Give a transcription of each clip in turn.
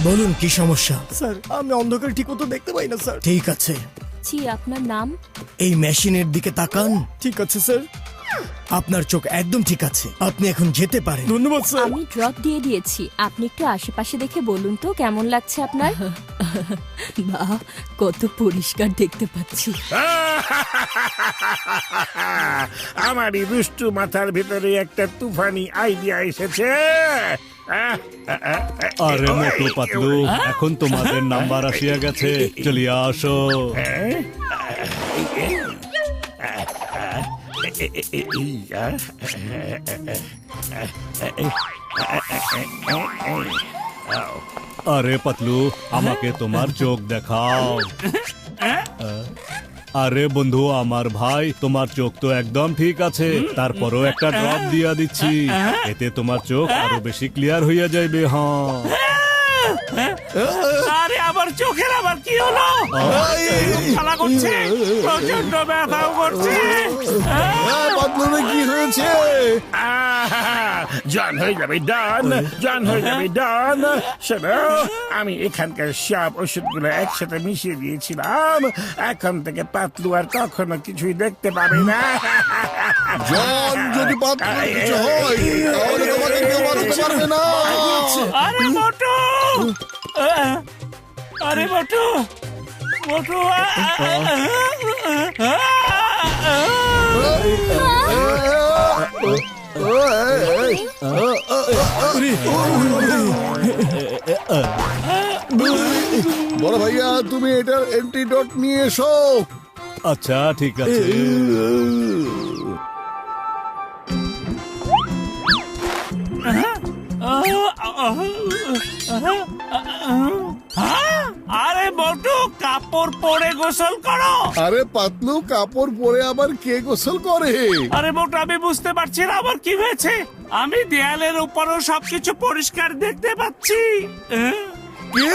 বলুন কি সমস্যা? স্যার আমি অন্ধকার ঠিক মতো দেখতে পাই না স্যার। ঠিক আছে, জি, আপনার নাম? এই মেশিনের দিকে তাকান। ঠিক আছে স্যার। আপনার চোখ একদম ঠিক আছে, আপনি এখন যেতে পারেন। ধন্যবাদ স্যার। আমি ড্রপ দিয়ে দিয়েছি। আপনি একটু আশেপাশে দেখে বলুন তো কেমন লাগছে আপনার? বাহ, কত পরিষ্কার দেখতে পাচ্ছি। আমারই দুষ্টু মাথার ভিতরে একটা তুফানি আইডিয়া এসেছে। আরে মোটু পাতলু, এখন তোমাদের নাম্বার আসিয়া গেছে, চলিয়া আসো। আরে পাতলু, আমাকে তোমার চোখ দেখাও। আরে বন্ধু, আমার ভাই, তোমার চোখ তো একদম ঠিক আছে, তারপরও একটা ড্রপ দিয়া দিচ্ছি, এতে তোমার চোখ আরো বেশি ক্লিয়ার হইয়া যাইবে। হ্যাঁ, আরে আমার চোখের আবার কি হলো? খেলা করছে, প্রচন্ড ব্যথাও করছে। কি হয়েছে? জান হয়ে যাবে ডান, জান হয়ে যাবে ডান। শোনো, আমি এখানকার সব ওষুধগুলো একসাথে মিশিয়ে দিয়েছিলাম, এখন থেকে পাতলু আর কখনো কিছুই দেখতে পাবে না। জন, যদি পাতলু কিছু হয় তাহলে তোমাকে কেউ বাঁচাতে পারবে না। আরে মোটু, আরে মোটু, মোটু, বড় ভাইয়া, তুমি এটার অ্যান্টিডোট নিয়ে এসো। আচ্ছা ঠিক আছে। আরে মোটু, কাপড় পরে গোসল করো। আরে পাতলু, কাপড় পরে আবার কে গোসল করে? আরে মোটু, আমি বুঝতে পারছি না আবার কি হয়েছে। আমি দেয়ালের উপরও সবকিছু পরিষ্কার দেখতে পাচ্ছি। কে?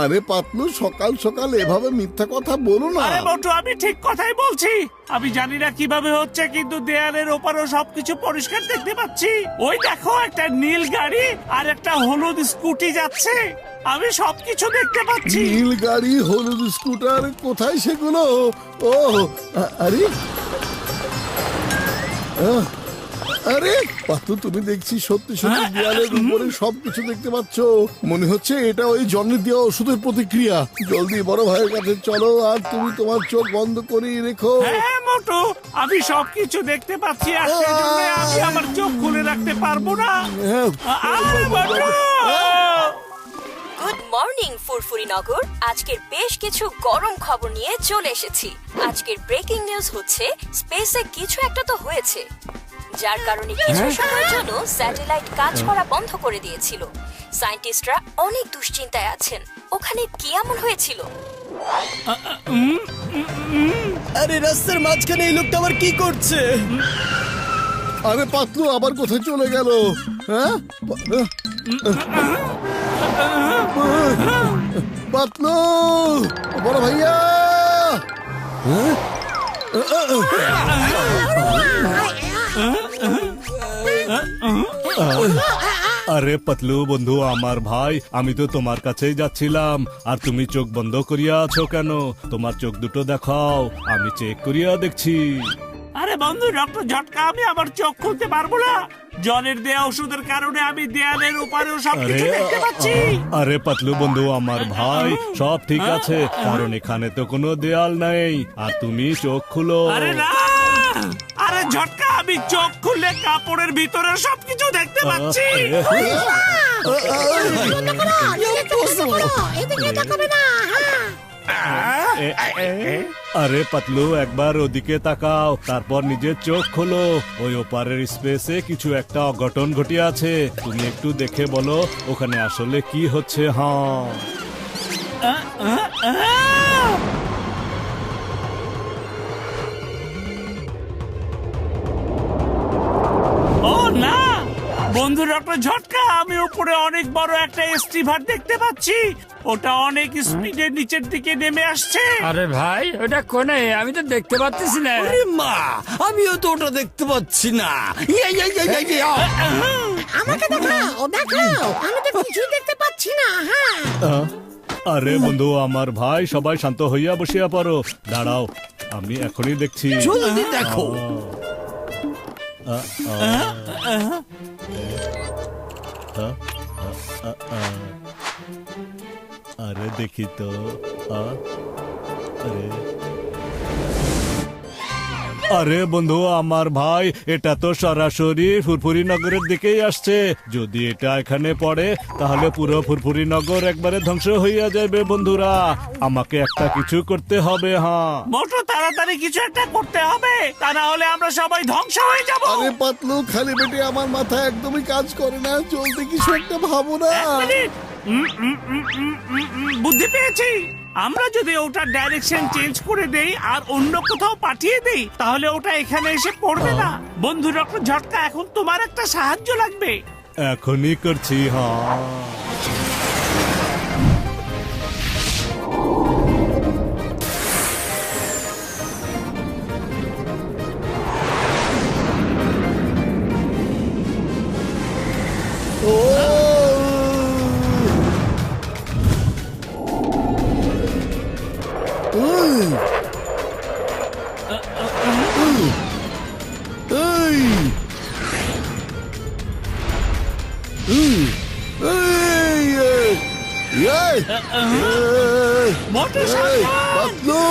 আরে পাতলু, সকাল সকাল এভাবে মিথ্যা কথা বলো না। আরে মোটু, আমি ঠিক কথাই বলছি। আমি জানি না কিভাবে হচ্ছে, কিন্তু দেয়ালের ওপরও সবকিছু পরিষ্কার দেখতে পাচ্ছি। ওই দেখো, একটা নীল গাড়ি আর একটা হলুদ স্কুটি যাচ্ছে, আমি সবকিছু দেখতে পাচ্ছি। নীল গাড়ি, হলুদ স্কুটার, কোথায় সেগুলো? ও আরে আরে পাতলু, তুমি দেখছি সত্যি সত্যি দেয়ালের উপরে সবকিছু দেখতে পাচ্ছ। মনে হচ্ছে এটা ওই জন্মের দেওয়া ওষুধের প্রতিক্রিয়া। জলদি বড় ভাইয়ের কাছে চলো, আর তুমি তোমার চোখ বন্ধ করে রেখো। হ্যাঁ মোটু, আমি সবকিছু দেখতে পাচ্ছি, আর সেজন্য আমি আমার চোখ খুলে রাখতে পারবো না। আরে মোটু! গুড মর্নিং ফুরফুরি নগর। আজকের বেশ কিছু গরম খবর নিয়ে চলে এসেছি। আজকের ব্রেকিং নিউজ হচ্ছে, স্পেসে কিছু একটা তো হয়েছে, যার কারণে কিছু সময়ের জন্য স্যাটেলাইট কাজ করা বন্ধ করে দিয়েছিল। সায়েন্টিস্টরা অনেক দুশ্চিন্তায় আছেন। ওখানে কি এমন হয়েছিল? আরে রাস্তার মাঝখানে এই লোকটা আবার কি করছে? আরে পাতলু, আবার কোথায় চলে গেল? হ্যাঁ পাতলু, বড় ভাইয়া। আরে পাতলু বন্ধু, আমার ভাই, আমি তো তোমার কাছেই যাচ্ছিলাম, আর তুমি চোখ বন্ধ করিয়া আছো কেন? তোমার চোখ দুটো দেখাও, আমি চেক করিয়া দেখছি। আরে বন্ধু ডক্টর ঝটকা, আমি আমার চোখ খুলতে পারবো না। জলের দেয়া ওষুধের কারণে আমি দেয়ালের উপরেও সবকিছু দেখতে পাচ্ছি। আরে পাতলু বন্ধু, আমার ভাই, সব ঠিক আছে, কারণ এখানে তো কোনো দেয়াল নাই, আর তুমি চোখ খুলো। আরে না, আরে ঝটকা, আমি চোখ খুললে কাপড়ের ভিতরে সবকিছু দেখতে পাচ্ছি। আরে পাতলু, একবার ওদিকে তাকাও, তারপর নিজের চোখ খোলো। ওই ওপারের স্পেসে কিছু একটা অঘটন ঘটিয়ে আছে, তুমি একটু দেখে বলো ওখানে আসলে কি হচ্ছে। ও না, বন্ধু ডক্টর ঝটকা, আমি উপরে অনেক বড় একটা স্টিভার দেখতে পাচ্ছি। ওটা অনেক স্পিডে নিচের দিকে নেমে আসছে। আরে ভাই ওটা কোনে? আমি তো দেখতে পাচ্ছি না। আরে মা, আমিও তো ওটা দেখতে পাচ্ছি না। ইয়া, ইয়া, ইয়া, ইয়া, ইয়া। আমাকে দেখাও দেখাও, আমি তো কিছুই দেখতে পাচ্ছি না। হ্যাঁ, আরে বন্ধু আমার ভাই, সবাই শান্ত হইয়া বসিয়া পড়ো। দাঁড়াও, আমি এখনই দেখছি। জলদি দেখো। আরে দেখি তো। আরে আরে বন্ধু আমার ভাই, এটা তো সরাসরি ফুরফুরি নগরের দিকেই আসছে। যদি এটা এখানে পড়ে তাহলে পুরো ফুরফুরি নগর একবারে ধ্বংস হইয়া যাবে। বন্ধুরা, আমাকে একটা কিছু করতে হবে। হ্যাঁ, মোটু তাড়াতাড়ি কিছু একটা করতে হবে, তা না হলে আমরা সবাই ধ্বংস হয়ে যাব। আরে পাতলু, খালি পেটে আমার মাথা একদমই কাজ করে না। জলদি কিছু একটা ভাবো না। মিনিট। বুদ্ধি পেয়েছি। আমরা যদি ওটার ডাইরেকশন চেঞ্জ করে দেই আর অন্য কোথাও পাঠিয়ে দেই, তাহলে ওটা এখানে এসে পড়বে না। বন্ধু ডক্টর ঝটকা, এখন তোমার একটা সাহায্য লাগবে। এখনই করছি। হ্যাঁ, মোটু সাবধান। পাতলু,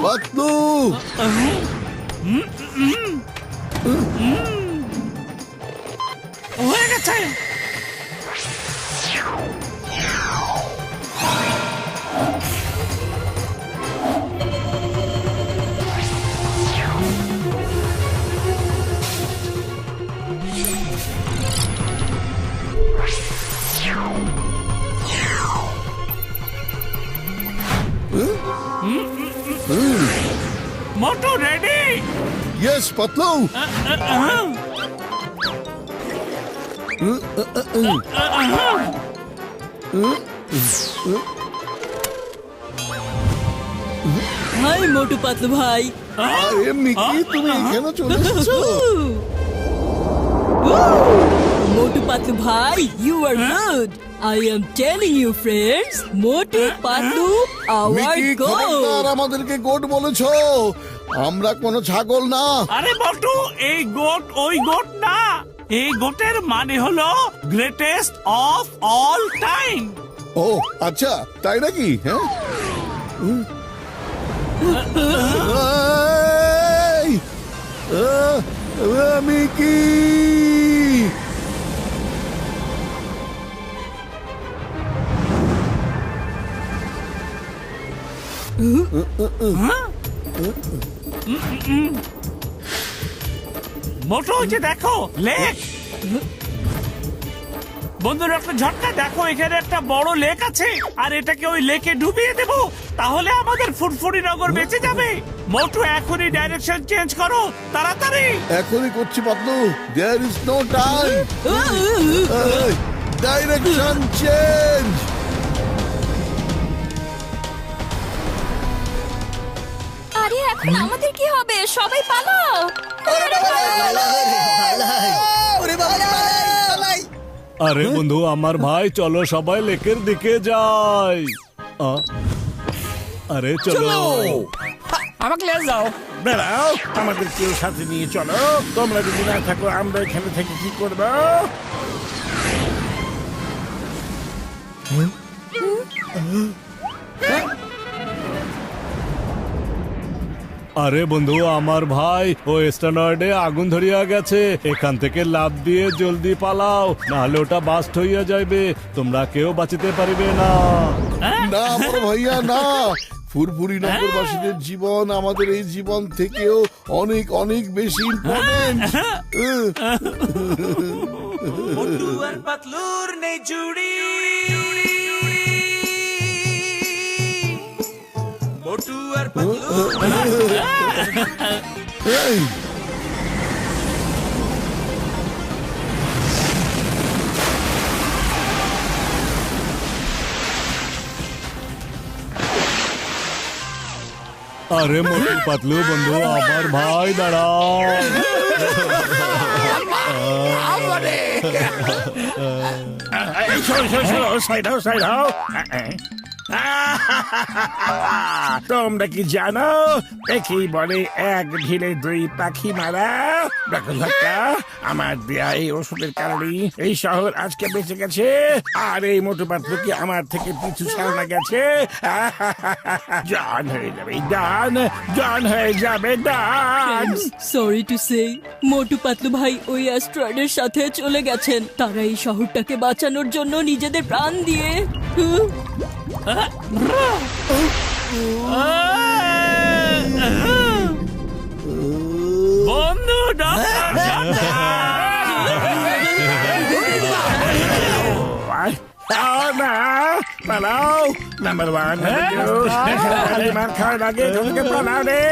পাতলু, হয়ে গেছে। মোটু ready? Yes Patlu. High Motu Patlu ভাই। আরে মিকি, তুমি এখানে চলে এসেছো? মোটু পাতলু ভাই, you are good. I am telling you friends, Motu Patlu our Mickey, খবরদার, goat. আমাদেরকে গোট বলেছো। আমরা কোনো ছাগল না। আরে মোটু, এই গোট ওই গোট না। এই গোটের মানে হলো গ্রেটেস্ট অফ অল টাইম। ও আচ্ছা, তাই নাকি? হ্যাঁ, এই, মিকি, মোটু, ওই যে দেখো লেক। বন্ধু ডক্টর ঝটকা, দেখো এখানে একটা বড় লেক আছে, আর এটাকে ওই লেকে ডুবিয়ে দেব, তাহলে আমাদের ফুরফুরি নগর বেঁচে যাবে। মোটু, এখনই ডাইরেকশন চেঞ্জ করো, তাড়াতাড়ি। এখনই করছি পাতলু। There is no time. Direction change. আরে এখন আমাদের কি হবে? সবাই পালাও। ওরে বাবা, পালাই। আরে বন্ধু আমার ভাই, চলো সবাই লেকের দিকে যাই। আরে চলো। আমাকে নিয়ে যাও। বেড়াও, আমাদের কেউ সাথে নিয়ে চলো। তোমরা যদি না থাকো আমরা এখানে থেকে কি করবো? আরে বন্ধু আমার ভাই, ও স্ট্যান্ডার্ডে আগুন ধরিয়া গেছে। এখান থেকে লাফ দিয়ে জলদি পালাও, নাহলে ওটা বাস্ট হইয়া যাইবে। তোমরা কেউ বাঁচিতে পারিবে না। না আমার ভাইয়া, না। ফুরফুরি নগরবাসীদের জীবন আমাদের এই জীবন থেকেও অনেক অনেক বেশি ইম্পর্টেন্ট। মোটু আর পাতলুর নেই জুড়ি, মোটু আর পাতলুর। এই, আরে মোটু পাতলু বন্ধু, আমার ভাই দাঁড়াও। এই শোনো, সাইড হও। তোমরা কি জানো একেই বলে এক ঢিলে দুই পাখি মারা? দেখো ঝটকা, আমার দেয়া এই ওষুধের কারণে এই শহর আজকে বেঁচে গেছে, আর এই মোটু পাতলুকে আমার থেকে পিছু ছাড়ানো গেছে। জান হয়ে যাবে জান হয়ে যাবে ডান। Sorry to say, Motu Patlu ভাই ওই অ্যাস্ট্রয়েডের সাথে চলে গেছেন। তারা এই শহরটাকে বাঁচানোর জন্য নিজেদের প্রাণ দিয়ে বন্ধু পালাও। নাম্বার 1 মার খাওয়ার আগে তোমাকে পালাও রে।